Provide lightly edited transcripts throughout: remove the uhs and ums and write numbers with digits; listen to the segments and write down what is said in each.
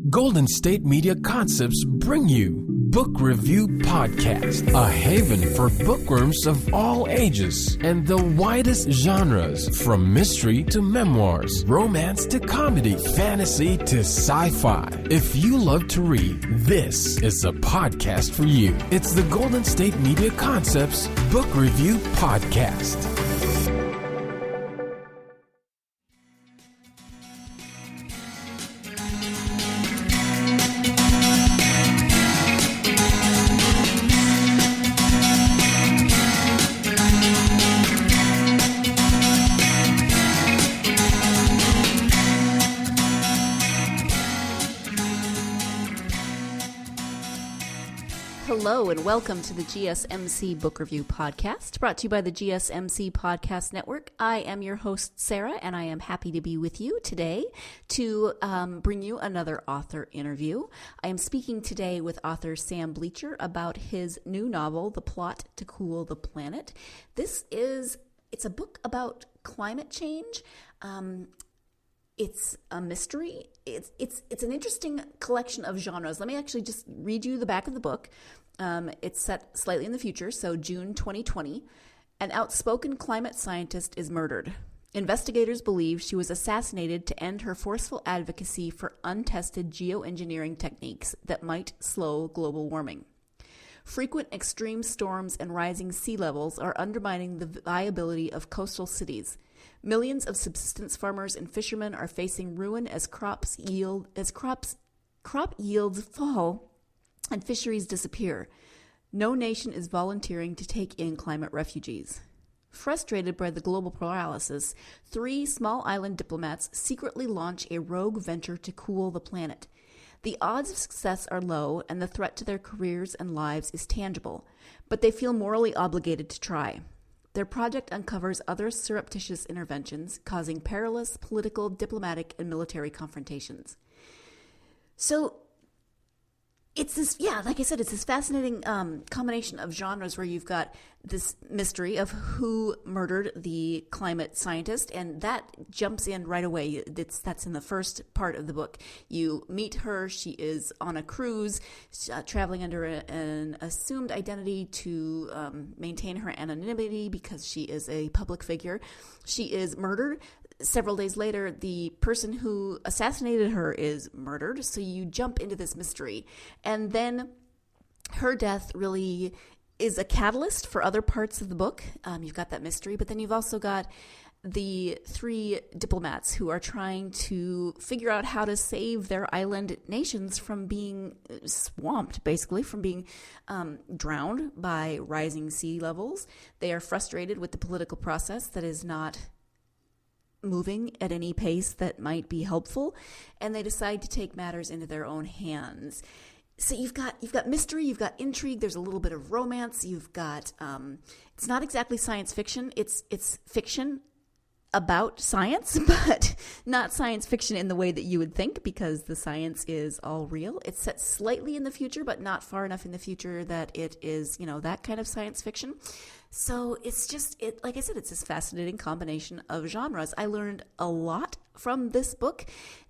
Golden State Media Concepts bring you Book Review Podcast, a haven for bookworms of all ages and the widest genres, from mystery to memoirs, romance to comedy, fantasy to sci-fi. If you love to read, this is a podcast for you. It's the Golden State Media Concepts Book Review Podcast. Hello and welcome to the GSMC Book Review Podcast, brought to you by the GSMC Podcast Network. I am your host, Sarah, and I am happy to be with you today to bring you another author interview. I am speaking today with author Sam Bleicher about his new novel, The Plot to Cool the Planet. It's a book about climate change. It's a mystery. It's an interesting collection of genres. Let me actually just read you the back of the book. It's set slightly in the future, so June 2020. An outspoken climate scientist is murdered. Investigators believe she was assassinated to end her forceful advocacy for untested geoengineering techniques that might slow global warming. Frequent extreme storms and rising sea levels are undermining the viability of coastal cities. Millions of subsistence farmers and fishermen are facing ruin as crop yields fall and fisheries disappear. No nation is volunteering to take in climate refugees. Frustrated by the global paralysis, 3 small island diplomats secretly launch a rogue venture to cool the planet. The odds of success are low, and the threat to their careers and lives is tangible, but they feel morally obligated to try. Their project uncovers other surreptitious interventions, causing perilous political, diplomatic, and military confrontations. So it's this, like I said, it's this fascinating combination of genres where you've got this mystery of who murdered the climate scientist, and that jumps in right away. That's in the first part of the book. You meet her. She is on a cruise, traveling under an assumed identity to maintain her anonymity because she is a public figure. She is murdered. Several days later, the person who assassinated her is murdered, so you jump into this mystery. And then her death really is a catalyst for other parts of the book. You've got that mystery, but then you've also got the 3 diplomats who are trying to figure out how to save their island nations from being swamped, basically, from being drowned by rising sea levels. They are frustrated with the political process that is not moving at any pace that might be helpful, and they decide to take matters into their own hands. So you've got mystery, you've got intrigue, there's a little bit of romance, you've got it's not exactly science fiction, it's fiction about science, but not science fiction in the way that you would think, because the science is all real. It's set slightly in the future, but not far enough in the future that it is, that kind of science fiction. So it's just, like I said, it's this fascinating combination of genres. I learned a lot from this book.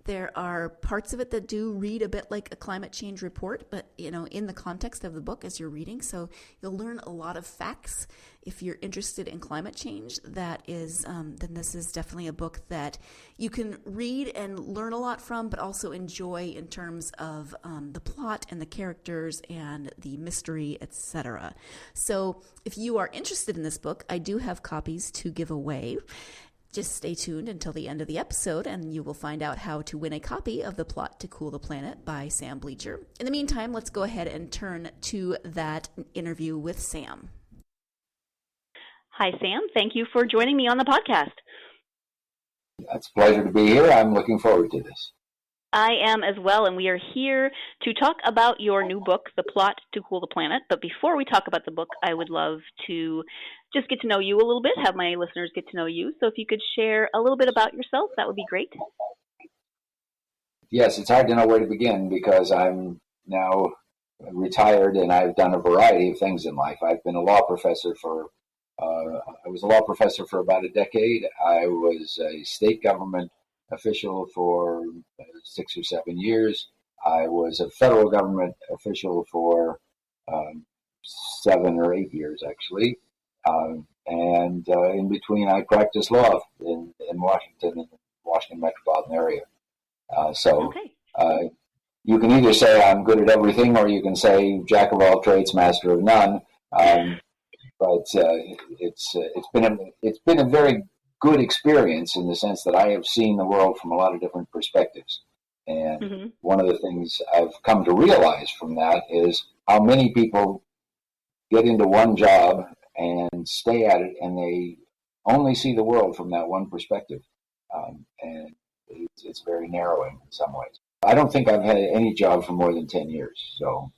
There are parts of it that do read a bit like a climate change report, but, in the context of the book as you're reading. So you'll learn a lot of facts. If you're interested in climate change, that is, then this is definitely a book that you can read and learn a lot from, but also enjoy in terms of the plot and the characters and the mystery, etc. So if you are interested in this book, I do have copies to give away. Just stay tuned until the end of the episode, and you will find out how to win a copy of The Plot to Cool the Planet by Sam Bleicher. In the meantime, let's go ahead and turn to that interview with Sam. Hi, Sam. Thank you for joining me on the podcast. It's a pleasure to be here. I'm looking forward to this. I am as well, and we are here to talk about your new book, The Plot to Cool the Planet. But before we talk about the book, I would love to just get to know you a little bit, have my listeners get to know you. So if you could share a little bit about yourself, that would be great. Yes, it's hard to know where to begin because I'm now retired and I've done a variety of things in life. I've been a law professor I was a law professor for about a decade. I was a state government official for 6 or 7 years. I was a federal government official for 7 or 8 years, actually. And in between, I practiced law in Washington, in the Washington metropolitan area. You can either say I'm good at everything, or you can say jack of all trades, master of none. But it's been a very good experience in the sense that I have seen the world from a lot of different perspectives. And one of the things I've come to realize from that is how many people get into one job and stay at it, and they only see the world from that one perspective. And it's very narrowing in some ways. I don't think I've had any job for more than 10 years. So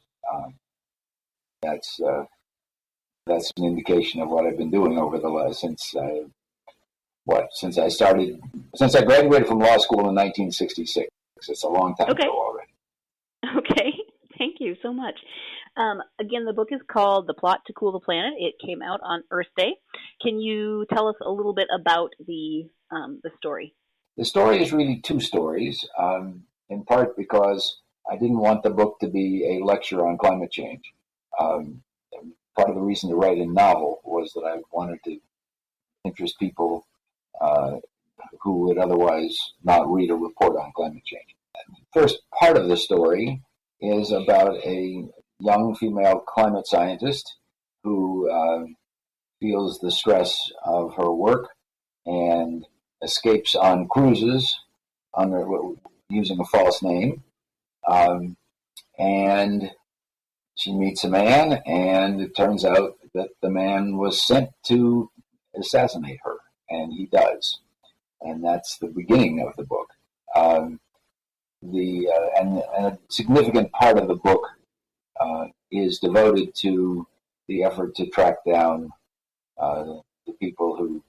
that's an indication of what I've been doing over the last, since I graduated from law school in 1966. It's a long time ago already. Okay, thank you so much. Again, the book is called The Plot to Cool the Planet. It came out on Earth Day. Can you tell us a little bit about the story? The story is really two stories, in part because I didn't want the book to be a lecture on climate change. Part of the reason to write a novel was that I wanted to interest people who would otherwise not read a report on climate change. The first part of the story is about a young female climate scientist who feels the stress of her work and escapes on cruises using a false name. And she meets a man, and it turns out that the man was sent to assassinate her, and he does. And that's the beginning of the book. And a significant part of the book is devoted to the effort to track down the people who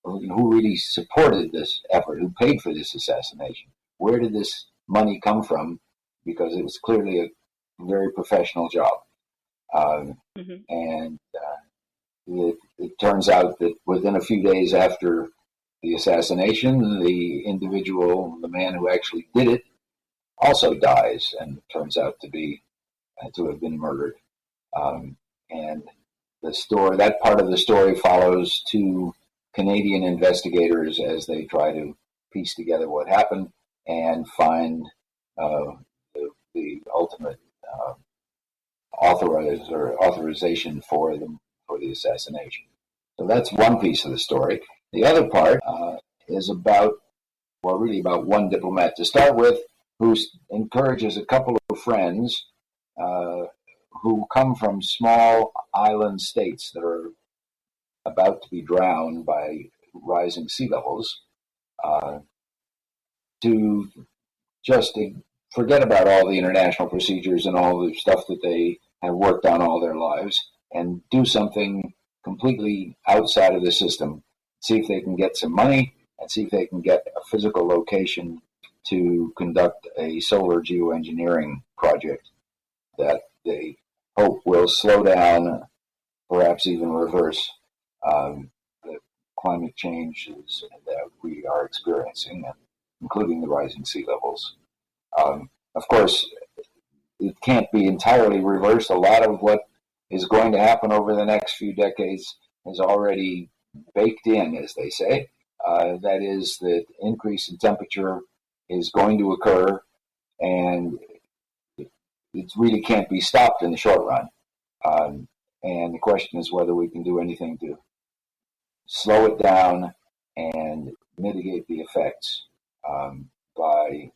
really supported this effort, who paid for this assassination. Where did this money come from? Because it was clearly a very professional job. And it turns out that within a few days after the assassination, the individual, the man who actually did it, also dies and turns out to have been murdered. And that part of the story follows two Canadian investigators as they try to piece together what happened and find the ultimate authorization for the assassination. So that's one piece of the story. The other part is about one diplomat to start with, who encourages a couple of friends who come from small island states that are about to be drowned by rising sea levels, to just forget about all the international procedures and all the stuff that they have worked on all their lives and do something completely outside of the system. See if they can get some money and see if they can get a physical location to conduct a solar geoengineering project that they hope will slow down, perhaps even reverse, the climate changes that we are experiencing, including the rising sea levels. Of course, it can't be entirely reversed. A lot of what is going to happen over the next few decades is already baked in, as they say. That is, that increase in temperature is going to occur, and it really can't be stopped in the short run. And the question is whether we can do anything to slow it down and mitigate the effects by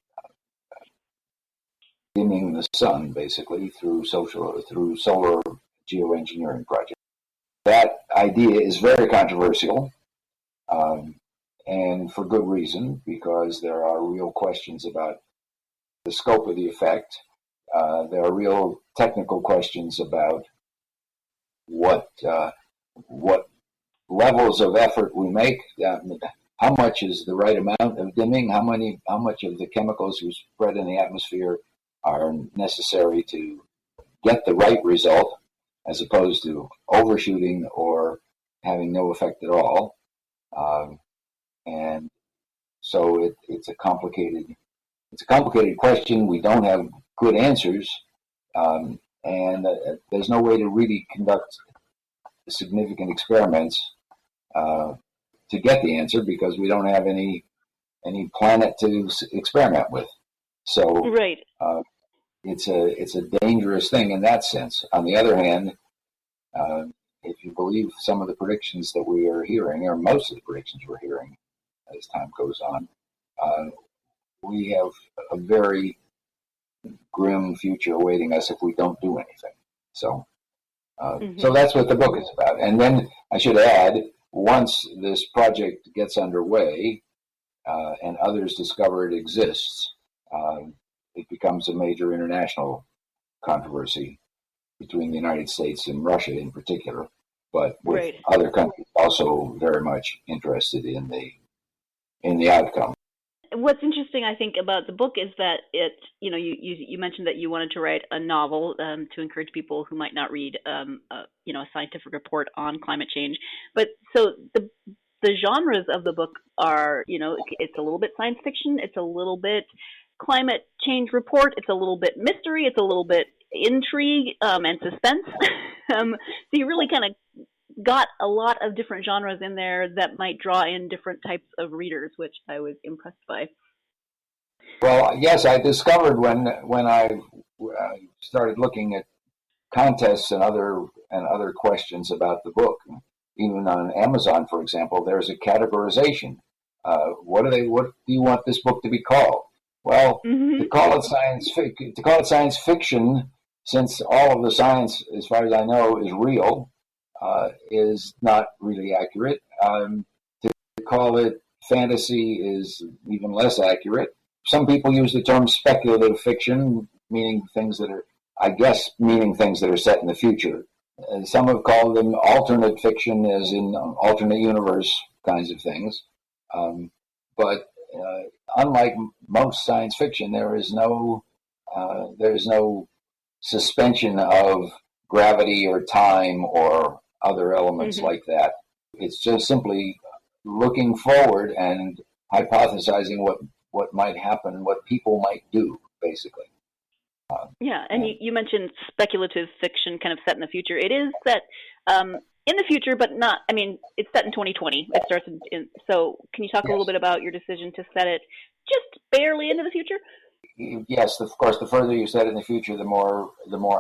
dimming the sun, basically, through solar geoengineering projects. That idea is very controversial, and for good reason, because there are real questions about the scope of the effect. There are real technical questions about what levels of effort we make. How much is the right amount of dimming? How much of the chemicals we spread in the atmosphere are necessary to get the right result, as opposed to overshooting or having no effect at all. And so it's a complicated it's a complicated question. We don't have good answers, and there's no way to really conduct significant experiments to get the answer because we don't have any planet to experiment with. So right. It's a dangerous thing in that sense. On the other hand, if you believe some of the predictions that we are hearing, or most of the predictions we're hearing as time goes on, we have a very grim future awaiting us if we don't do anything. So, so that's what the book is about. And then I should add, once this project gets underway and others discover it exists, it becomes a major international controversy between the United States and Russia in particular, but with other countries also very much interested in the outcome. What's interesting, I think, about the book is that you mentioned that you wanted to write a novel to encourage people who might not read, a scientific report on climate change. But so the genres of the book are, it's a little bit science fiction, it's a little bit climate change report, it's a little bit mystery, it's a little bit intrigue and suspense. So you really kind of got a lot of different genres in there that might draw in different types of readers, which I was impressed by. Well, yes, I discovered when I started looking at contests and other questions about the book, even on Amazon, for example, there's a categorization. What do you want this book to be called? Well, to call it science fiction, since all of the science, as far as I know, is real, is not really accurate. To call it fantasy is even less accurate. Some people use the term speculative fiction, meaning things that are set in the future. Some have called them alternate fiction, as in alternate universe kinds of things. But unlike most science fiction, there is no suspension of gravity or time or other elements like that. It's just simply looking forward and hypothesizing what might happen, what people might do, basically. And you mentioned speculative fiction kind of set in the future. It is set in the future, but not, it's set in 2020. It starts so can you talk a little bit about your decision to set it just barely into the future? Yes, of course, the further you set it in the future, the more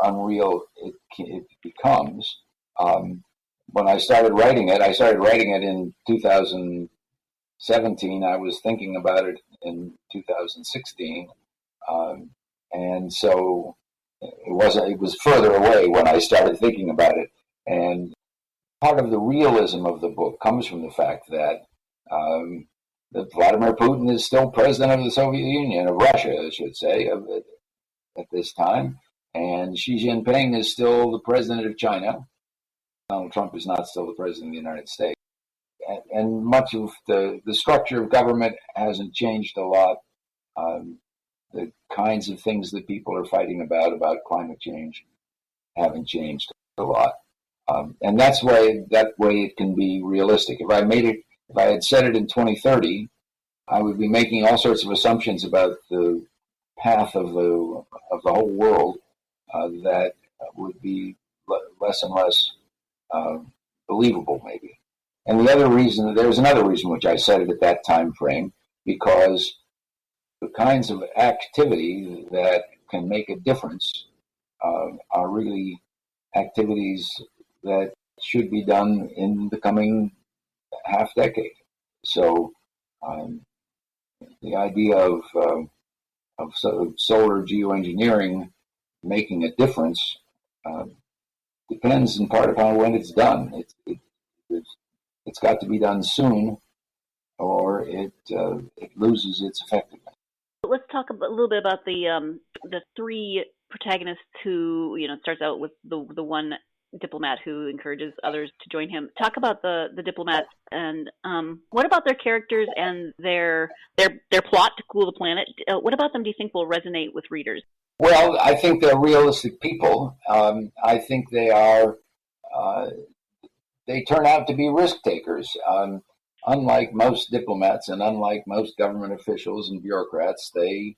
unreal it becomes. When I started writing it in 2017. I was thinking about it in 2016. And so it was further away when I started thinking about it. And part of the realism of the book comes from the fact that Vladimir Putin is still president of the Soviet Union, of Russia, I should say, at this time. And Xi Jinping is still the president of China. Donald Trump is not still the president of the United States. And much of the structure of government hasn't changed a lot. The kinds of things that people are fighting about climate change, haven't changed a lot. And that way it can be realistic. If I had said it in 2030, I would be making all sorts of assumptions about the path of the whole world that would be less and less believable, maybe. And there's another reason which I said it at that time frame, because the kinds of activity that can make a difference are really activities that should be done in the coming half decade. So the idea of solar geoengineering making a difference depends in part upon when it's done. It's got to be done soon, or it loses its effectiveness. Let's talk a little bit about the three protagonists who, it starts out with the one diplomat who encourages others to join him. Talk about the diplomats and what about their characters and their plot to cool the planet? What about them do you think will resonate with readers? Well, I think they're realistic people. I think they are. They turn out to be risk takers. Unlike most diplomats and unlike most government officials and bureaucrats, they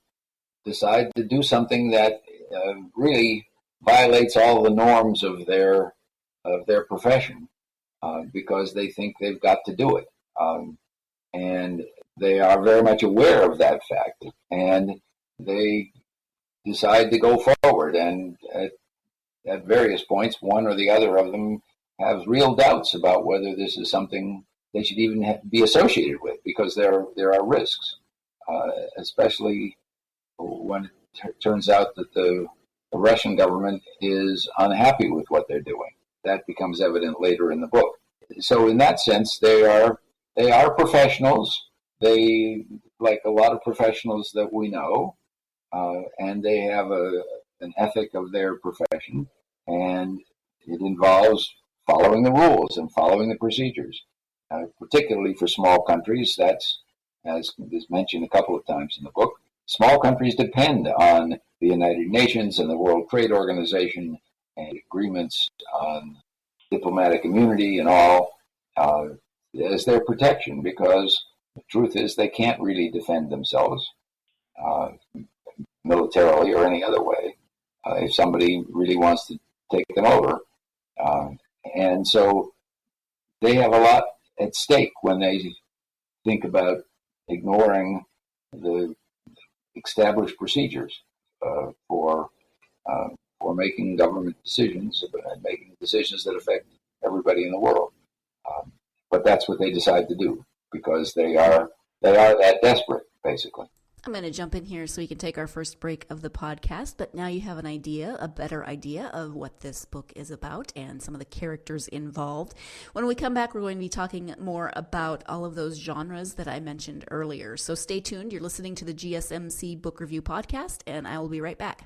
decide to do something that really violates all the norms of their profession because they think they've got to do it. And they are very much aware of that fact. And they decide to go forward. And at various points, one or the other of them have real doubts about whether this is something they should even be associated with, because there are risks, especially when it turns out that the Russian government is unhappy with what they're doing. That becomes evident later in the book. So in that sense, they are professionals. They, like a lot of professionals that we know, and they have an ethic of their profession, and it involves following the rules and following the procedures. Particularly for small countries, that's, as is mentioned a couple of times in the book, small countries depend on the United Nations and the World Trade Organization and agreements on diplomatic immunity and all as their protection, because the truth is they can't really defend themselves militarily or any other way if somebody really wants to take them over. And so they have a lot at stake when they think about ignoring the established procedures for making government decisions and making decisions that affect everybody in the world. But that's what they decide to do because they are that desperate, basically. I'm going to jump in here so we can take our first break of the podcast, but now you have an idea, a better idea of what this book is about and some of the characters involved. When we come back, we're going to be talking more about all of those genres that I mentioned earlier. So stay tuned. You're listening to the GSMC Book Review Podcast, and I will be right back.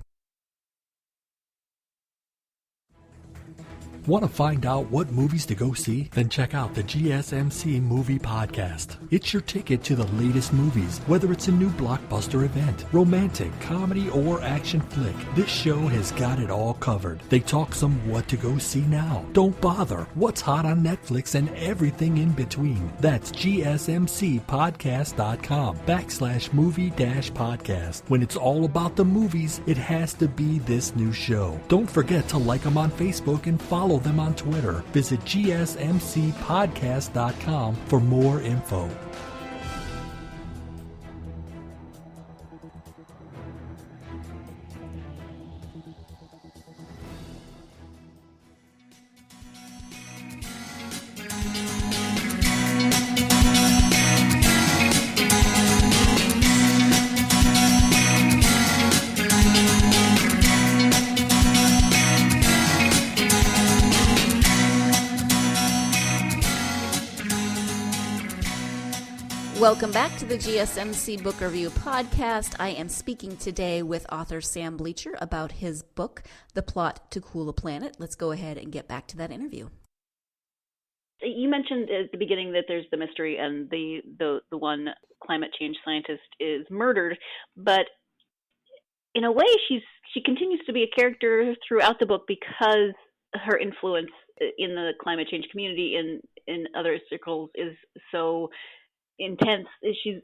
Want to find out what movies to go see? Then check out the GSMC Movie Podcast. It's your ticket to the latest movies, whether it's a new blockbuster event, romantic, comedy, or action flick. This show has got it all covered. They talk some what to go see now, don't bother, what's hot on Netflix, and everything in between. That's gsmcpodcast.com/movie-podcast. When it's all about the movies, it has to be this new show. Don't forget to like them on Facebook and follow them on Twitter. Visit gsmcpodcast.com for more info. Welcome back to the GSMC Book Review Podcast. I am speaking today with author Sam Bleicher about his book, The Plot to Cool the Planet. Let's go ahead and get back to that interview. You mentioned at the beginning that there's the mystery and the one climate change scientist is murdered, but in a way she continues to be a character throughout the book because her influence in the climate change community in other circles is so intense. She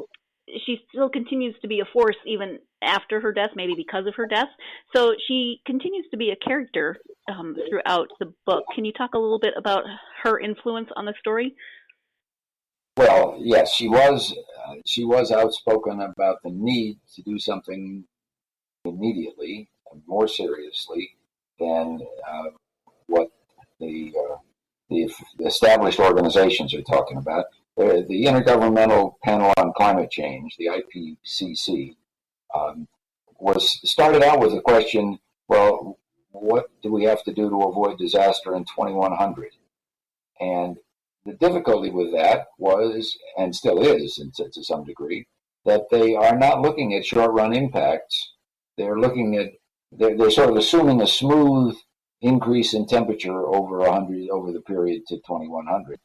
still continues to be a force even after her death, maybe because of her death. So she continues to be a character throughout the book. Can you talk a little bit about her influence on the story? Well, yes, she was outspoken about the need to do something immediately and more seriously than what the established organizations are talking about. The Intergovernmental Panel on Climate Change, the IPCC, started out with the question, well, what do we have to do to avoid disaster in 2100? And the difficulty with that was, and still is to some degree, that they are not looking at short-run impacts. They're sort of assuming a smooth increase in temperature over the period to 2100.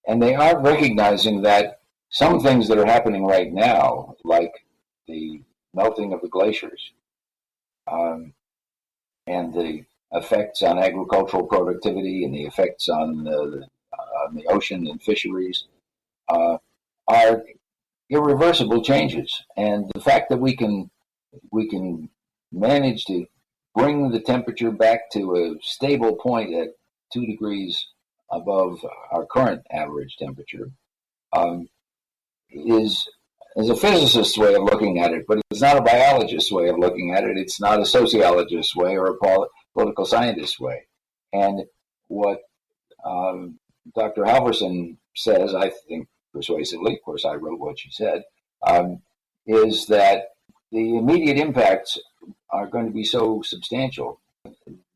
And they aren't recognizing that some things that are happening right now, like the melting of the glaciers and the effects on agricultural productivity and the effects on the ocean and fisheries, are irreversible changes. And the fact that we can we can manage to bring the temperature back to a stable point at 2 degrees above our current average temperature, is a physicist's way of looking at it, but it's not a biologist's way of looking at it. It's not a sociologist's way or a political scientist's way. And what Dr. Halverson says, I think persuasively, of course I wrote what she said, is that the immediate impacts are going to be so substantial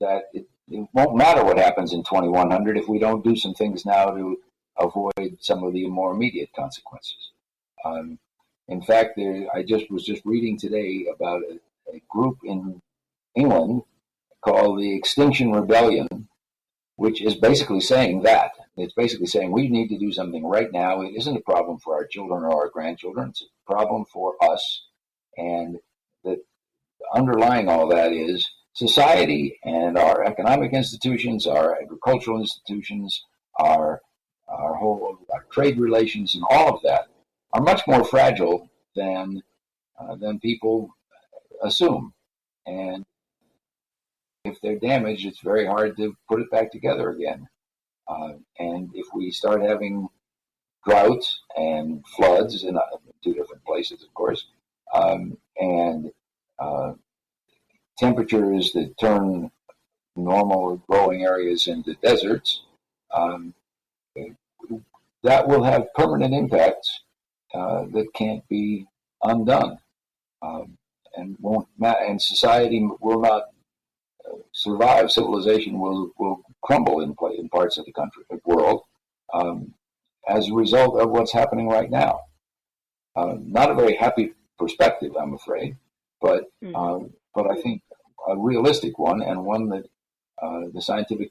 that it won't matter what happens in 2100 if we don't do some things now to avoid some of the more immediate consequences. In fact, I was just reading today about a group in England called the Extinction Rebellion, which is basically saying that. It's basically saying we need to do something right now. It isn't a problem for our children or our grandchildren. It's a problem for us. And that underlying all that is society and our economic institutions, our agricultural institutions, our trade relations, and all of that are much more fragile than people assume. And if they're damaged, it's very hard to put it back together again. And if we start having droughts and floods in 2 different places, of course, and temperatures that turn normal growing areas into deserts, that will have permanent impacts that can't be undone, and society will not survive. Civilization will crumble in parts of the world, as a result of what's happening right now. Not a very happy perspective, I'm afraid, but I think a realistic one, and one that the scientific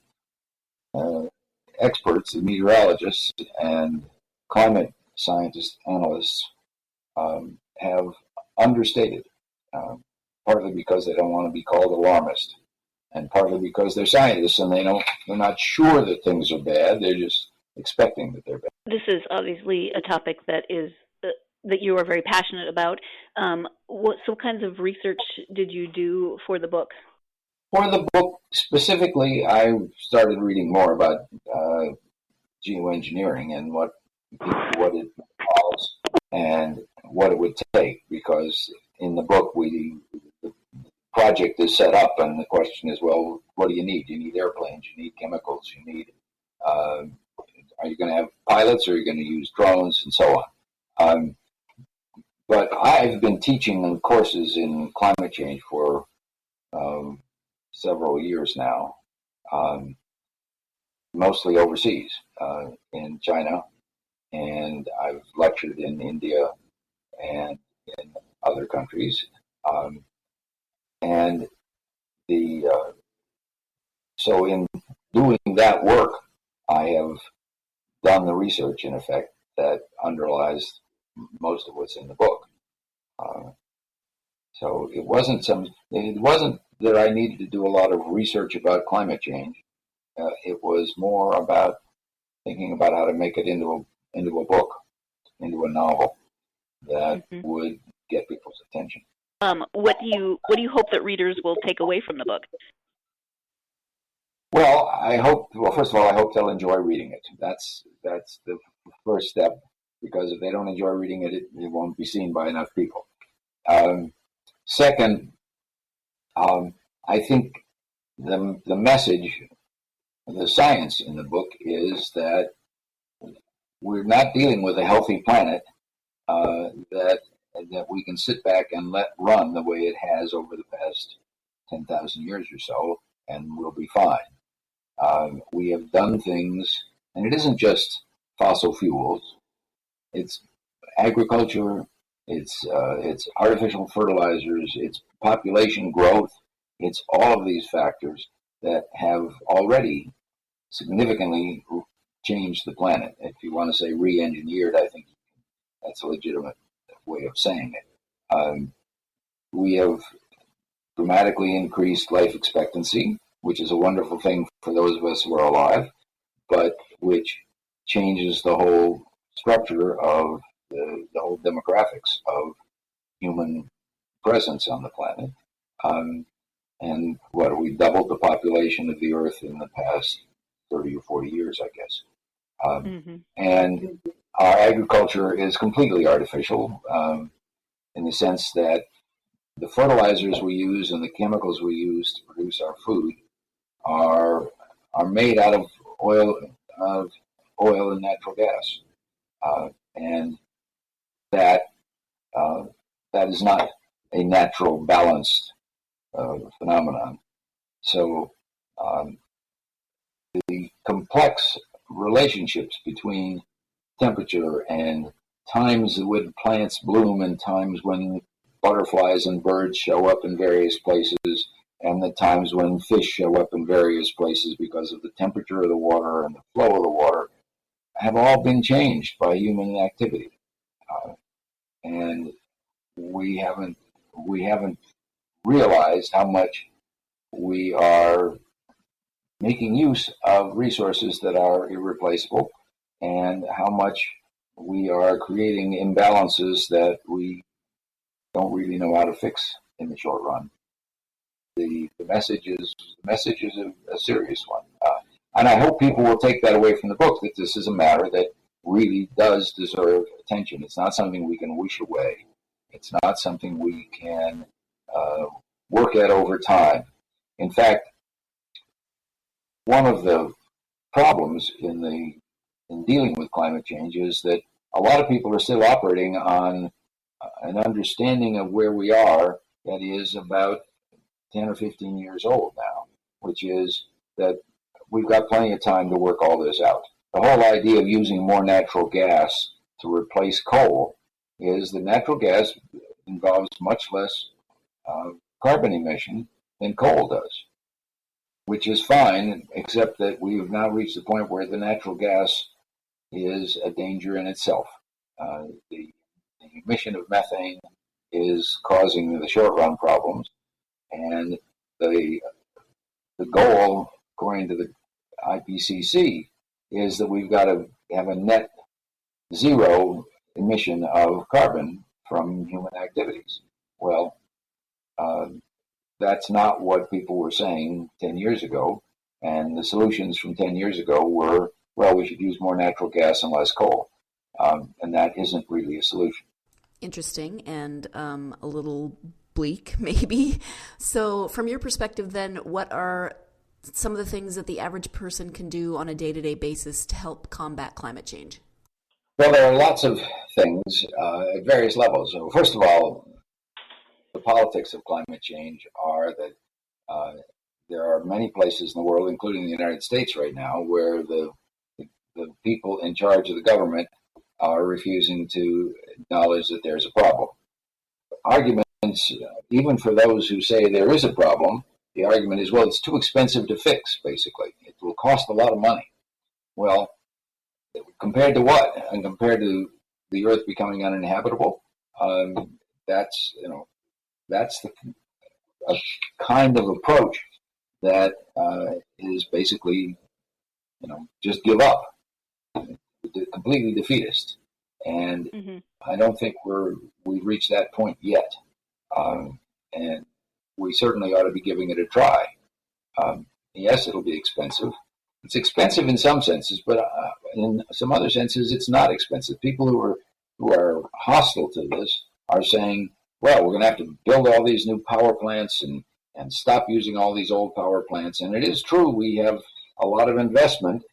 experts, the meteorologists and climate scientists, analysts, have understated, partly because they don't want to be called alarmist, and partly because they're scientists and they're not sure that things are bad. They're just expecting that they're bad. This is obviously a topic that you are very passionate about. What kinds of research did you do for the book? For the book specifically, I started reading more about geoengineering and what it involves and what it would take, because in the book the project is set up, and the question is, well, what do you need? You need airplanes, you need chemicals, you need are you going to have pilots, or are you going to use drones, and so on. But I've been teaching courses in climate change for several years now, mostly overseas, in China, and I've lectured in India and in other countries. So in doing that work, I have done the research, in effect, that underlies most of what's in the book. So it wasn't that I needed to do a lot of research about climate change. It was more about thinking about how to make it into a book, into a novel that would get people's attention. What do you hope that readers will take away from the book? Well, first of all, I hope they'll enjoy reading it. That's the first step, because if they don't enjoy reading it, it won't be seen by enough people. Second, I think the message, the science in the book is that we're not dealing with a healthy planet that we can sit back and let run the way it has over the past 10,000 years or so, and we'll be fine. We have done things, and it isn't just fossil fuels. It's agriculture, it's artificial fertilizers, it's population growth, it's all of these factors that have already significantly changed the planet. If you want to say re-engineered, I think that's a legitimate way of saying it. We have dramatically increased life expectancy, which is a wonderful thing for those of us who are alive, but which changes the whole structure of the whole demographics of human presence on the planet. And we doubled the population of the Earth in the past 30 or 40 years, I guess. And our agriculture is completely artificial in the sense that the fertilizers we use and the chemicals we use to produce our food are made out of oil and natural gas, and that is not a natural, balanced phenomenon. So the complex relationships between temperature and times when plants bloom and times when butterflies and birds show up in various places, and the times when fish show up in various places because of the temperature of the water and the flow of the water, have all been changed by human activity. And we haven't realized how much we are making use of resources that are irreplaceable, and how much we are creating imbalances that we don't really know how to fix in the short run. The message is a serious one, and I hope people will take that away from the book, that this is a matter that really does deserve attention. It's not something we can wish away. It's not something we can work at over time. In fact, one of the problems in dealing with climate change is that a lot of people are still operating on an understanding of where we are that is about 10 or 15 years old now, which is that we've got plenty of time to work all this out. The whole idea of using more natural gas to replace coal is that natural gas involves much less carbon emission than coal does, which is fine, except that we've now reached the point where the natural gas is a danger in itself. The emission of methane is causing the short-run problems, and the goal, according to the IPCC, is that we've got to have a net zero emission of carbon from human activities. Well, that's not what people were saying 10 years ago, and the solutions from 10 years ago were, well, we should use more natural gas and less coal, and that isn't really a solution. Interesting, and a little bleak, maybe. So from your perspective, then, what are some of the things that the average person can do on a day-to-day basis to help combat climate change? Well, there are lots of things at various levels. So first of all, the politics of climate change are that there are many places in the world, including the United States right now, where the people in charge of the government are refusing to acknowledge that there's a problem. Arguments, even for those who say there is a problem, the argument is, well, it's too expensive to fix, basically. It will cost a lot of money. Well, compared to what? And compared to the Earth becoming uninhabitable, that's a kind of approach that is basically, just give up, completely defeatist. And I don't think we've reached that point yet. And we certainly ought to be giving it a try. Yes, it'll be expensive. It's expensive in some senses, but in some other senses, it's not expensive. People who are hostile to this are saying, well, we're going to have to build all these new power plants and stop using all these old power plants. And it is true, we have a lot of investment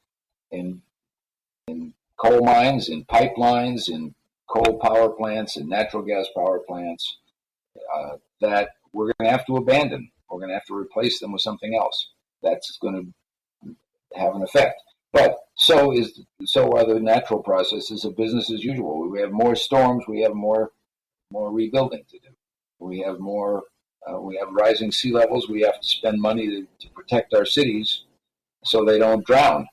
in coal mines, in pipelines, in coal power plants, and natural gas power plants that we're going to have to abandon. We're going to have to replace them with something else. That's going to have an effect. But so are the natural processes of business as usual. We have more storms. We have more rebuilding to do. We have rising sea levels. We have to spend money to protect our cities so they don't drown.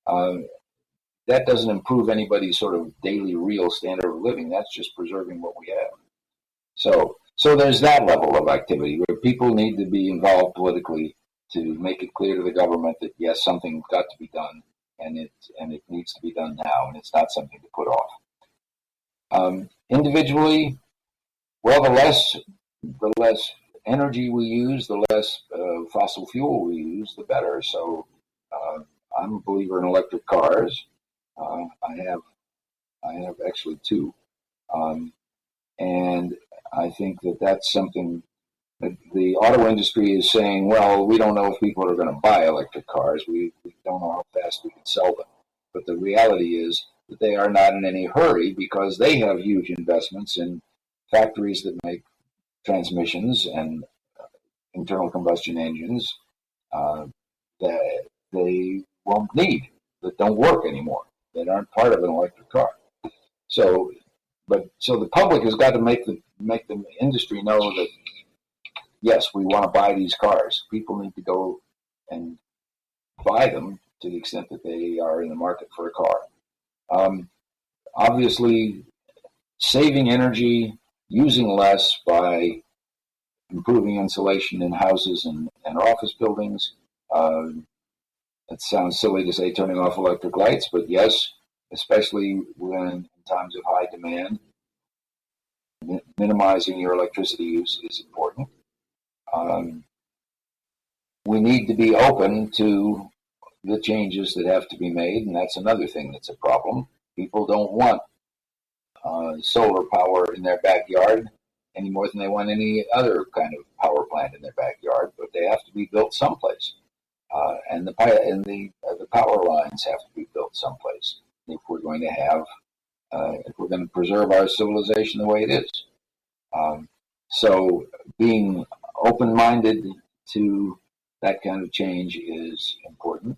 That doesn't improve anybody's sort of daily real standard of living. That's just preserving what we have. So there's that level of activity where people need to be involved politically to make it clear to the government that, yes, something's got to be done, and it needs to be done now, and it's not something to put off. Individually, well, the less the less energy we use, the less fossil fuel we use, the better. So I'm a believer in electric cars. I have actually two, and I think that that's something that the auto industry is saying. Well, we don't know if people are going to buy electric cars. We don't know how fast we can sell them. But the reality is that they are not in any hurry because they have huge investments in factories that make transmissions and internal combustion engines that they won't need, that don't work anymore, that aren't part of an electric car. So the public has got to make the industry know that yes, we want to buy these cars. People need to go and buy them to the extent that they are in the market for a car. Obviously, saving energy, using less by improving insulation in houses and office buildings. It sounds silly to say turning off electric lights, but yes, especially when in times of high demand, minimizing your electricity use is important. We need to be open to the changes that have to be made, and that's another thing that's a problem. People don't want solar power in their backyard any more than they want any other kind of power plant in their backyard, but they have to be built someplace, and the power lines have to be built someplace if we're going to preserve our civilization the way it is. So being open-minded to that kind of change is important.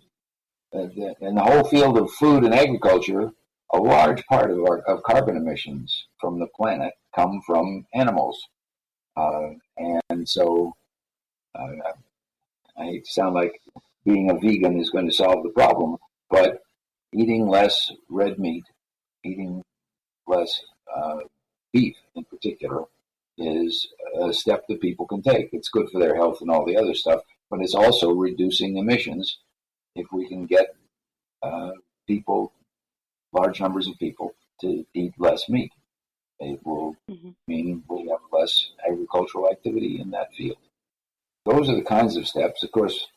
In the whole field of food and agriculture, a large part of carbon emissions from the planet come from animals. And so I hate to sound like being a vegan is going to solve the problem, but eating less red meat, eating less beef in particular, is a step that people can take. It's good for their health and all the other stuff, but it's also reducing emissions if we can get large numbers of people to eat less meat. It will mean we have less agricultural activity in that field. Those are the kinds of steps. Of course,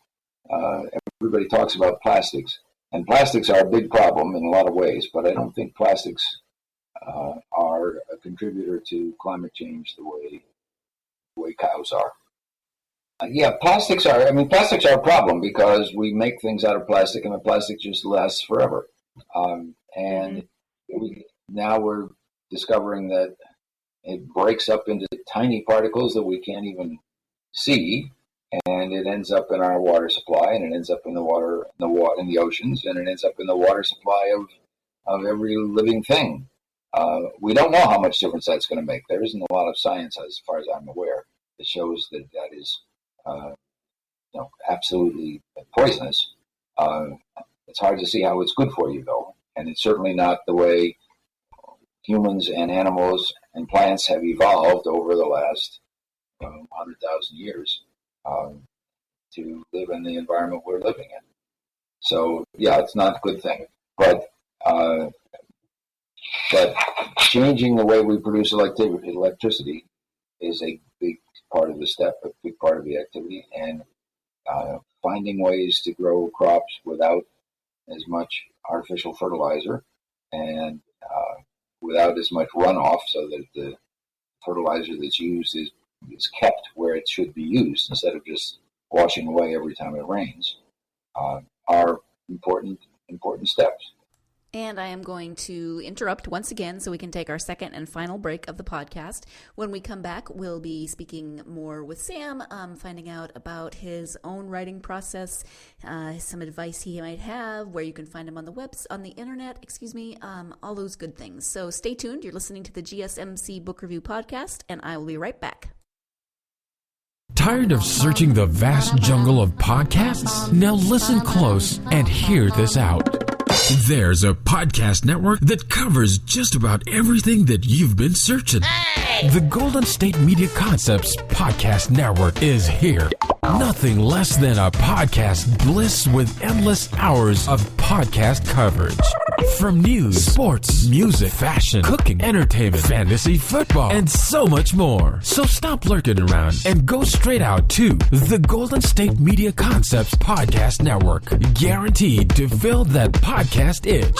everybody talks about plastics, and plastics are a big problem in a lot of ways, but I don't think plastics are a contributor to climate change the way cows are. Plastics are a problem because we make things out of plastic and the plastic just lasts forever. Now we're discovering that it breaks up into tiny particles that we can't even see, and it ends up in our water supply, and it ends up in the water, in the oceans, and it ends up in the water supply of every living thing. We don't know how much difference that's going to make. There isn't a lot of science, as far as I'm aware, that shows that is absolutely poisonous. It's hard to see how it's good for you, though, and it's certainly not the way humans and animals and plants have evolved over the last 100,000 years to live in the environment we're living in. So, it's not a good thing. But changing the way we produce electricity is a big part of the step, a big part of the activity, and finding ways to grow crops without as much artificial fertilizer and without as much runoff, so that the fertilizer that's used is kept where it should be used instead of just washing away every time it rains, are important steps. And I am going to interrupt once again so we can take our second and final break of the podcast. When we come back, we'll be speaking more with Sam, finding out about his own writing process, some advice he might have, where you can find him on the internet, all those good things. So stay tuned. You're listening to the GSMC Book Review Podcast, and I will be right back. Tired of searching the vast jungle of podcasts? Now listen close and hear this out. There's a podcast network that covers just about everything that you've been searching. Hey! The Golden State Media Concepts Podcast Network is here. Nothing less than a podcast bliss with endless hours of podcast coverage. From news, sports, music, fashion, cooking, entertainment, fantasy, football, and so much more. So stop lurking around and go straight out to the Golden State Media Concepts Podcast Network. Guaranteed to fill that podcast itch.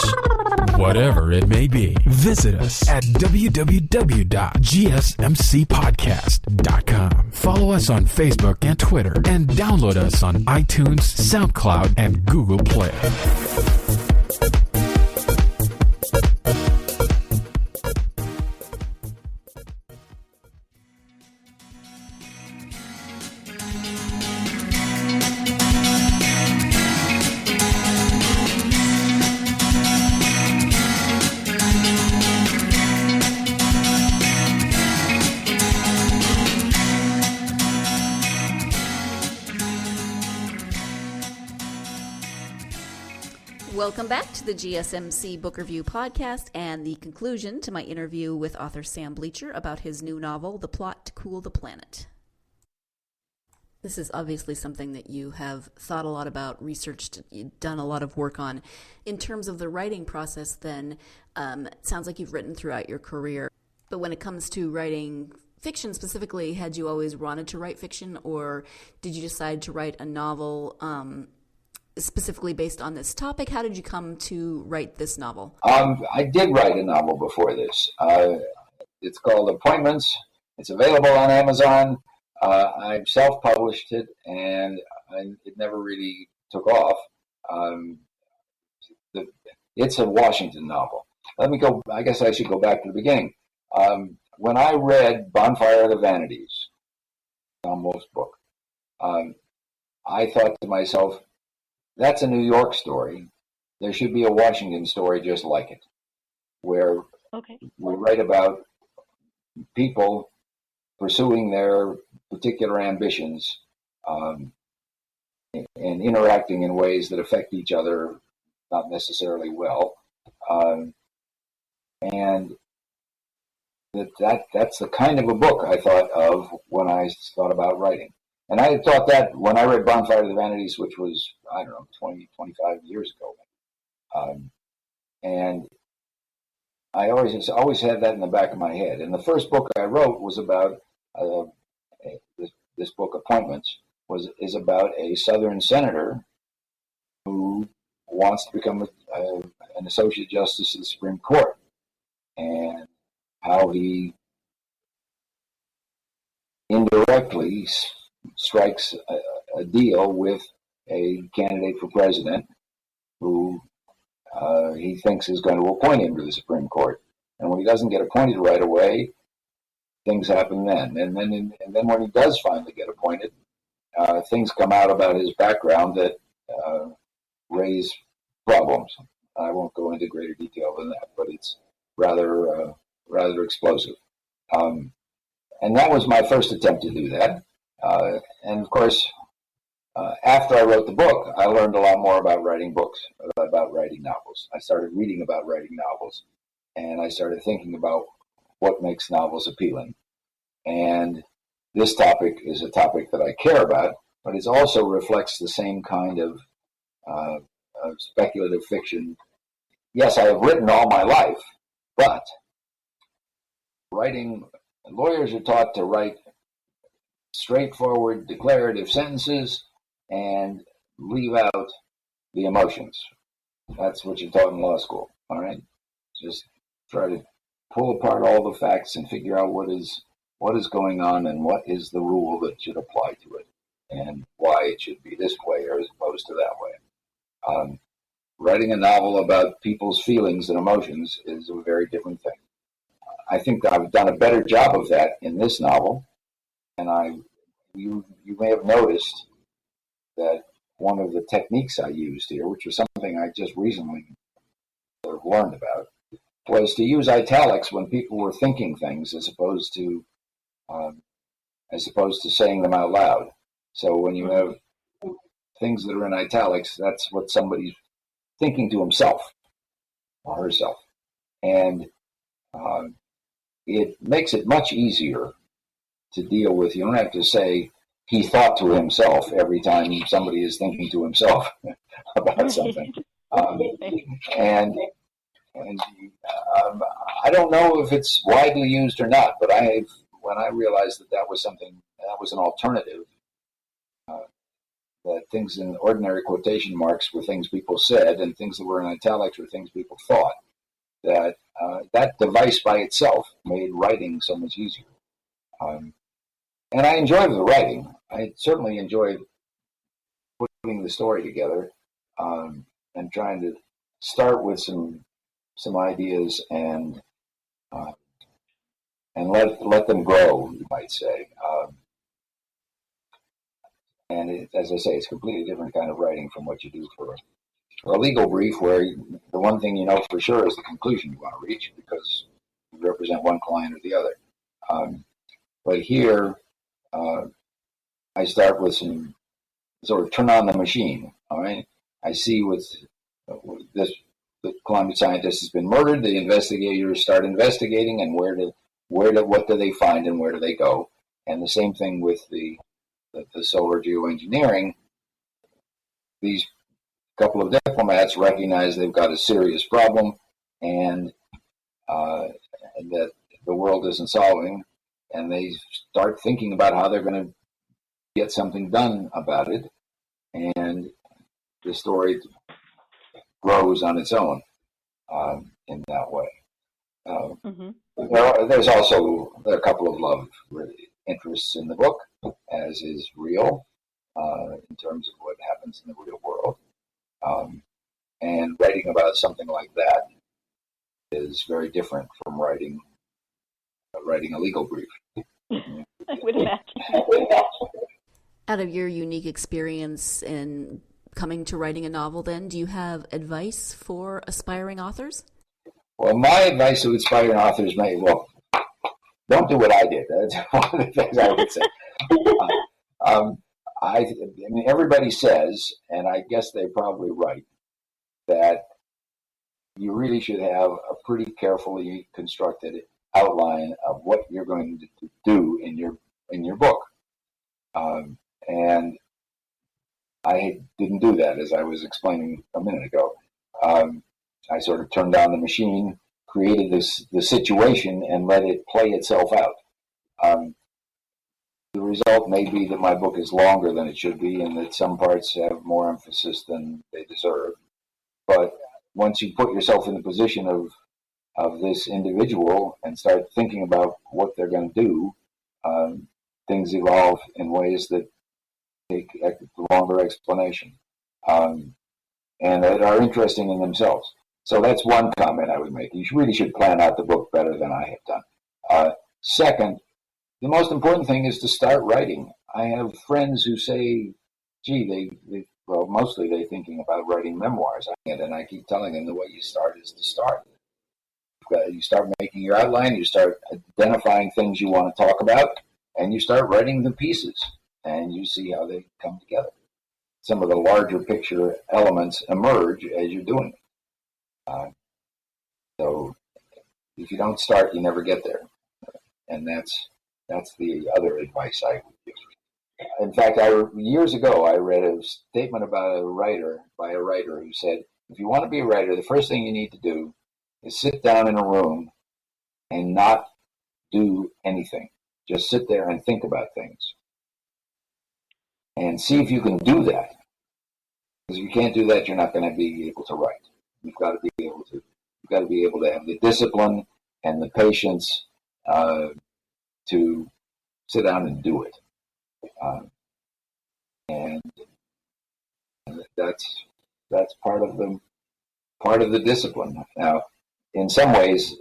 Whatever it may be. Visit us at www.gsmcpodcast.com. Follow us on Facebook and Twitter, and download us on iTunes, SoundCloud, and Google Play. Welcome back to the GSMC Book Review Podcast and the conclusion to my interview with author Sam Bleicher about his new novel, The Plot to Cool the Planet. This is obviously something that you have thought a lot about, researched, done a lot of work on. In terms of the writing process, then, it sounds like you've written throughout your career. But when it comes to writing fiction specifically, had you always wanted to write fiction, or did you decide to write a novel specifically based on this topic? How did you come to write this novel? I did write a novel before this. It's called Appointments. It's available on Amazon. I self-published it, and it never really took off. It's a Washington novel. I guess I should go back to the beginning. When I read Bonfire of the Vanities, Tom Wolfe's book, I thought to myself, that's a New York story. There should be a Washington story just like it, where we write about people pursuing their particular ambitions and interacting in ways that affect each other not necessarily well. And that's the kind of a book I thought of when I thought about writing. And I had thought that when I read Bonfire of the Vanities, which was, 20, 25 years ago. And I always had that in the back of my head. And the first book I wrote was about, this book, Appointments, is about a Southern senator who wants to become an Associate Justice of the Supreme Court, and how he indirectly strikes a deal with a candidate for president who he thinks is going to appoint him to the Supreme Court. And when he doesn't get appointed right away, things happen then. And then when he does finally get appointed, things come out about his background that raise problems. I won't go into greater detail than that, but it's rather explosive. And that was my first attempt to do that. And of course, after I wrote the book, I learned a lot more about writing books, about writing novels. I started reading about writing novels, and I started thinking about what makes novels appealing. And this topic is a topic that I care about, but it also reflects the same kind of speculative fiction. Yes, I have written all my life, but lawyers are taught to write straightforward declarative sentences and leave out the emotions. That's what you're taught in law school, all right? Just try to pull apart all the facts and figure out what is going on and what is the rule that should apply to it and why it should be this way as opposed to that way. Writing a novel about people's feelings and emotions is a very different thing. I think I've done a better job of that in this novel, and you may have noticed that one of the techniques I used here, which was something I just recently sort of learned about, was to use italics when people were thinking things as opposed to saying them out loud. So when you have things that are in italics, that's what somebody's thinking to himself or herself. And it makes it much easier to deal with. You don't have to say, he thought to himself every time somebody is thinking to himself about something. And And I don't know if it's widely used or not, but when I realized that was something, that was an alternative, that things in ordinary quotation marks were things people said, and things that were in italics were things people thought, that device by itself made writing so much easier. And I enjoy the writing. I certainly enjoy putting the story together, and trying to start with some ideas and let them grow, you might say. And as I say, it's a completely different kind of writing from what you do for a legal brief, where the one thing you know for sure is the conclusion you want to reach, because you represent one client or the other. But here, I start with some sort of turn on the machine. All right, I see with this, the climate scientist has been murdered. The investigators start investigating, and what do they find, and where do they go? And the same thing with the solar geoengineering. These couple of diplomats recognize they've got a serious problem, and that the world isn't solving, and they start thinking about how they're going to get something done about it, and the story grows on its own in that way. There's also a couple of love interests in the book, as is real, in terms of what happens in the real world. And writing about something like that is very different from writing a legal brief. I would imagine. Out of your unique experience in coming to writing a novel, then, do you have advice for aspiring authors? Well, my advice to aspiring authors don't do what I did. That's one of the things I would say. I mean, everybody says, and I guess they're probably right, that you really should have a pretty carefully constructed outline of what you're going to do in your book. And I didn't do that, as I was explaining a minute ago. I sort of turned on the machine, created the situation, and let it play itself out. The result may be that my book is longer than it should be, and that some parts have more emphasis than they deserve. But once you put yourself in the position of this individual and start thinking about what they're going to do, things evolve in ways that take longer explanation, and that are interesting in themselves. So that's one comment I would make. You really should plan out the book better than I have done. Second, the most important thing is to start writing. I have friends who say, gee, mostly they're thinking about writing memoirs. And I keep telling them the way you start is to start. You start making your outline, you start identifying things you want to talk about, and you start writing the pieces, and you see how they come together. Some of the larger picture elements emerge as you're doing it. So if you don't start, you never get there. And that's the other advice I would give. In fact, years ago, I read a statement by a writer who said, if you want to be a writer, the first thing you need to do is sit down in a room and not do anything. Just sit there and think about things. And see if you can do that. Because if you can't do that, you're not going to be able to write. You've got to be able to have the discipline and the patience to sit down and do it. And that's part of the discipline. Now, in some ways,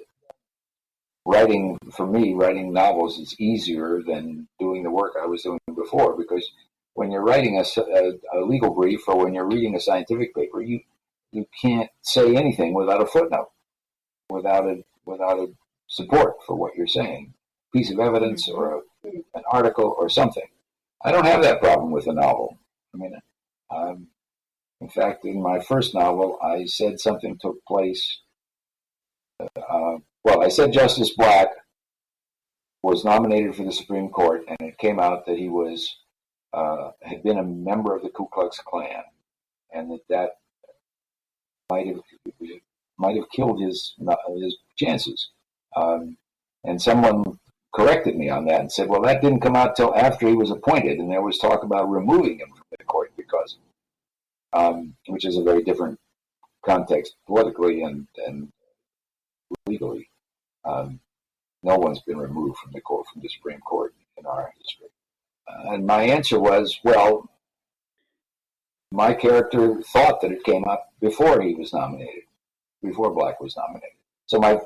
writing novels is easier than doing the work I was doing before, because when you're writing a legal brief or when you're reading a scientific paper, you can't say anything without a footnote, without a support for what you're saying, piece of evidence or an article or something. I don't have that problem with a novel. I mean, in fact, in my first novel, I said something took place. I said Justice Black was nominated for the Supreme Court, and it came out that he had been a member of the Ku Klux Klan, and that might have might have killed his chances. And someone corrected me on that and said, well, that didn't come out till after he was appointed, and there was talk about removing him from the court because, which is a very different context politically and legally. No one's been removed from the court, from the Supreme Court in our history. And my answer was, well, my character thought that it came up before he was nominated, before Black was nominated. So my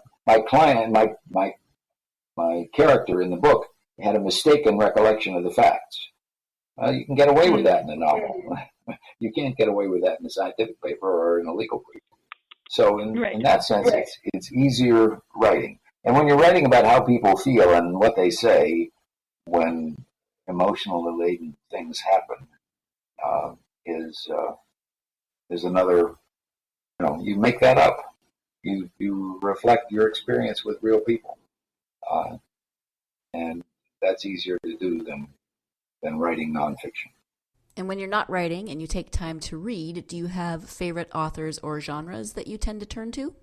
client, my character in the book had a mistaken recollection of the facts. You can get away with that in a novel. You can't get away with that in a scientific paper or in a legal paper. So in that sense, it's easier writing. And when you're writing about how people feel and what they say when emotionally laden things happen, is another, you make that up. You reflect your experience with real people. And that's easier to do than writing nonfiction. And when you're not writing and you take time to read, do you have favorite authors or genres that you tend to turn to?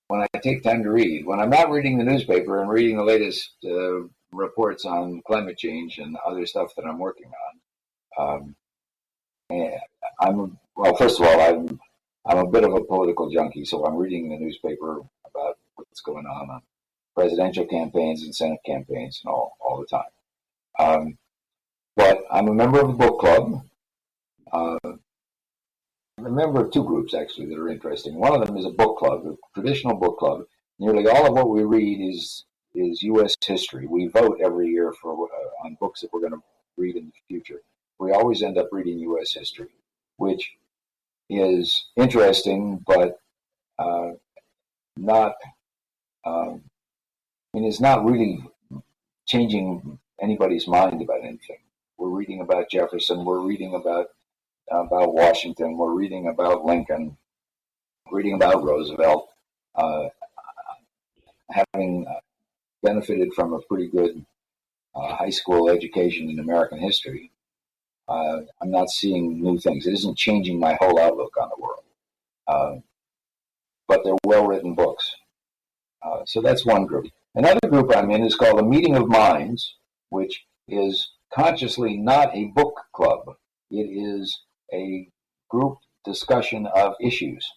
When I take time to read, when I'm not reading the newspaper and reading the latest reports on climate change and other stuff that I'm working on, first of all, I'm a bit of a political junkie, so I'm reading the newspaper about what's going on presidential campaigns and Senate campaigns and all the time. But I'm a member of a book club. I'm a member of two groups, actually, that are interesting. One of them is a book club, a traditional book club. Nearly all of what we read is U.S. history. We vote every year on books that we're going to read in the future. We always end up reading U.S. history, which is interesting, but it's not really changing anybody's mind about anything. We're reading about Jefferson. We're reading about Washington. We're reading about Lincoln. Reading about Roosevelt. Having benefited from a pretty good high school education in American history, I'm not seeing new things. It isn't changing my whole outlook on the world. But they're well-written books. So that's one group. Another group I'm in is called a Meeting of Minds, which is consciously not a book club. It is a group discussion of issues.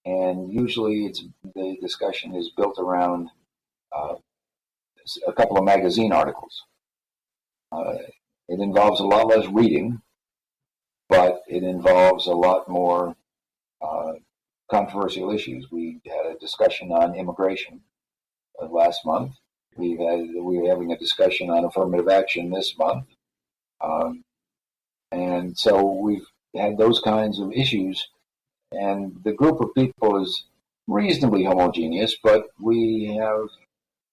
And usually the discussion is built around a couple of magazine articles. It involves a lot less reading, but it involves a lot more controversial issues. We had a discussion on immigration last month. We're having a discussion on affirmative action this month. And so we've had those kinds of issues. And the group of people is reasonably homogeneous, but we have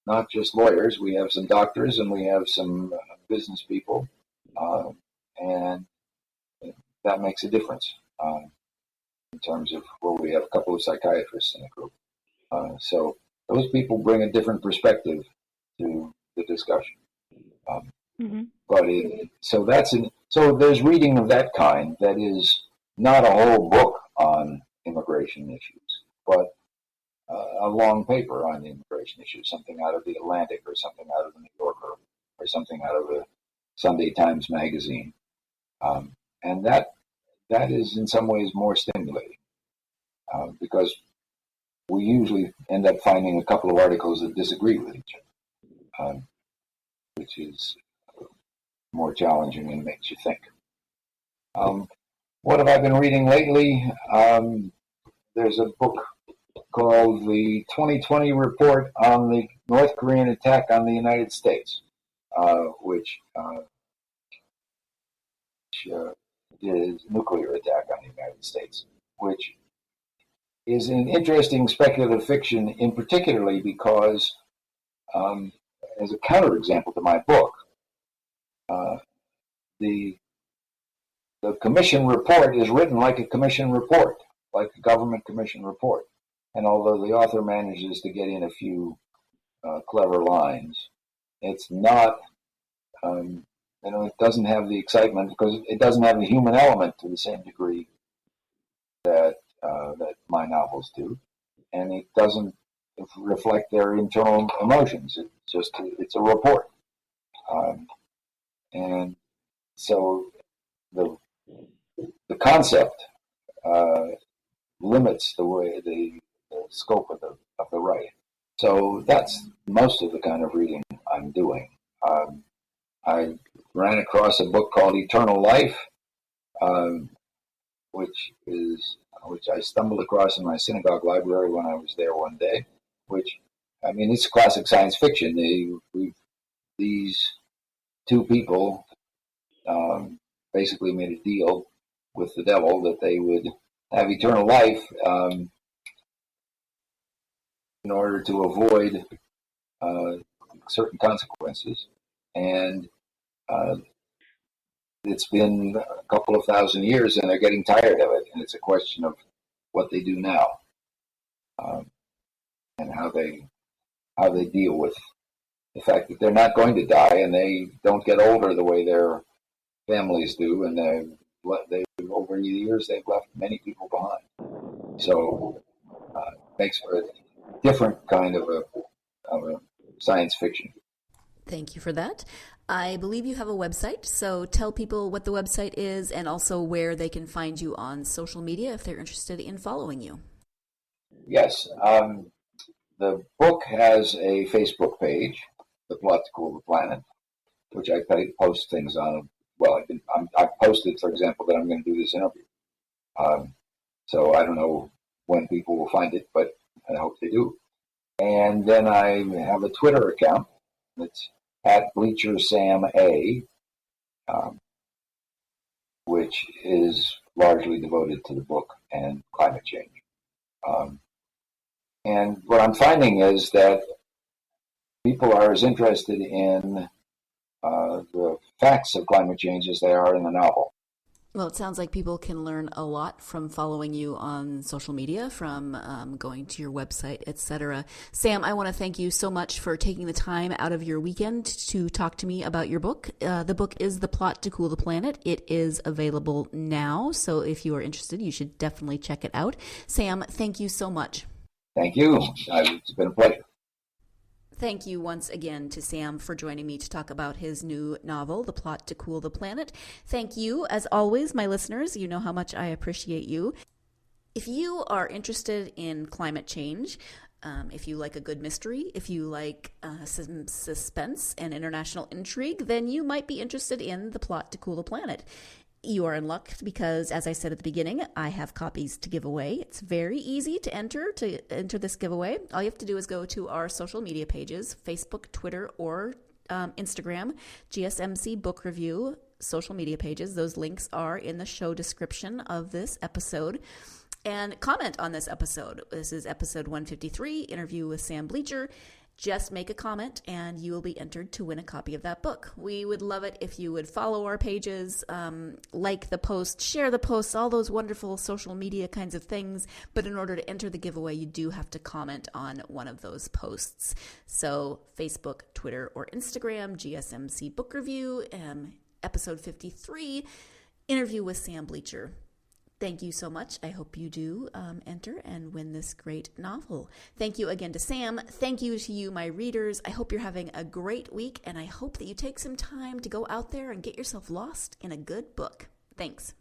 not just lawyers, we have some doctors and we have some business people. And that makes a difference in terms of, we have a couple of psychiatrists in the group. So those people bring a different perspective to the discussion. So there's reading of that kind that is not a whole book on immigration issues, but a long paper on immigration issues, something out of the Atlantic or something out of the New Yorker or something out of a Sunday Times magazine. And that is in some ways more stimulating because we usually end up finding a couple of articles that disagree with each other, which is more challenging and makes you think. What have I been reading lately? There's a book called The 2020 Report on the North Korean Attack on the United States, which is nuclear attack on the United States, which is an interesting speculative fiction, in particularly because, as a counterexample to my book, the commission report is written like a commission report, like a government commission report. And although the author manages to get in a few clever lines, it's not, it doesn't have the excitement because it doesn't have the human element to the same degree that my novels do. and it doesn't reflect their internal emotions. It's a report. And so the concept limits the scope of the writing. So that's most of the kind of reading I'm doing. I ran across a book called Eternal Life, which I stumbled across in my synagogue library when I was there one day. It's classic science fiction. These two people basically made a deal with the devil that they would have eternal life in order to avoid certain consequences. And it's been a couple of thousand years, and they're getting tired of it. And it's a question of what they do now, and how they deal with the fact that they're not going to die, and they don't get older the way their families do, and over the years they've left many people behind. So it makes for a different kind of a science fiction. Thank you for that. I believe you have a website, so tell people what the website is and also where they can find you on social media if they're interested in following you. Yes. The book has a Facebook page, The Plot to Cool the Planet, which I post things on. Well, I've posted, for example, that I'm going to do this interview. So I don't know when people will find it, but I hope they do. And then I have a Twitter account. It's at Bleicher Sam A, which is largely devoted to the book and climate change. And what I'm finding is that people are as interested in the facts of climate change as they are in the novel. Well, it sounds like people can learn a lot from following you on social media, from going to your website, etc. Sam, I want to thank you so much for taking the time out of your weekend to talk to me about your book. The book is The Plot to Cool the Planet. It is available now, so if you are interested, you should definitely check it out. Sam, thank you so much. Thank you. It's been a pleasure. Thank you once again to Sam for joining me to talk about his new novel, The Plot to Cool the Planet. Thank you, as always, my listeners. You know how much I appreciate you. If you are interested in climate change, if you like a good mystery, if you like some suspense and international intrigue, then you might be interested in The Plot to Cool the Planet. You are in luck because, as I said at the beginning, I have copies to give away. It's very easy to enter this giveaway. All you have to do is go to our social media pages, Facebook, Twitter, or Instagram, GSMC Book Review social media pages. Those links are in the show description of this episode. And comment on this episode. This is episode 153, interview with Sam Bleicher. Just make a comment and you will be entered to win a copy of that book. We would love it if you would follow our pages, like the post, share the posts, all those wonderful social media kinds of things. But in order to enter the giveaway, you do have to comment on one of those posts. So Facebook, Twitter, or Instagram, GSMC Book Review, episode 53, interview with Sam Bleicher. Thank you so much. I hope you do enter and win this great novel. Thank you again to Sam. Thank you to you, my readers. I hope you're having a great week, and I hope that you take some time to go out there and get yourself lost in a good book. Thanks.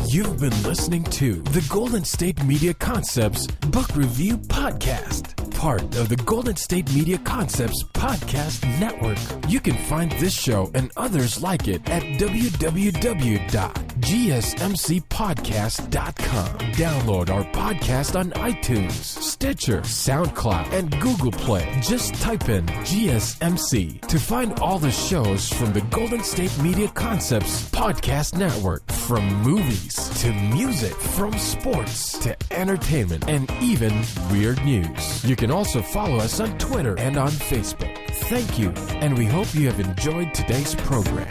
You've been listening to the Golden State Media Concepts Book Review Podcast, part of the Golden State Media Concepts Podcast Network. You can find this show and others like it at www.gsmcpodcast.com. Download our podcast on iTunes, Stitcher, SoundCloud, and Google Play. Just type in GSMC to find all the shows from the Golden State Media Concepts Podcast Network, from movies to music, from sports to entertainment, and even weird news. You can also follow us on Twitter and on Facebook. Thank you, and we hope you have enjoyed today's program.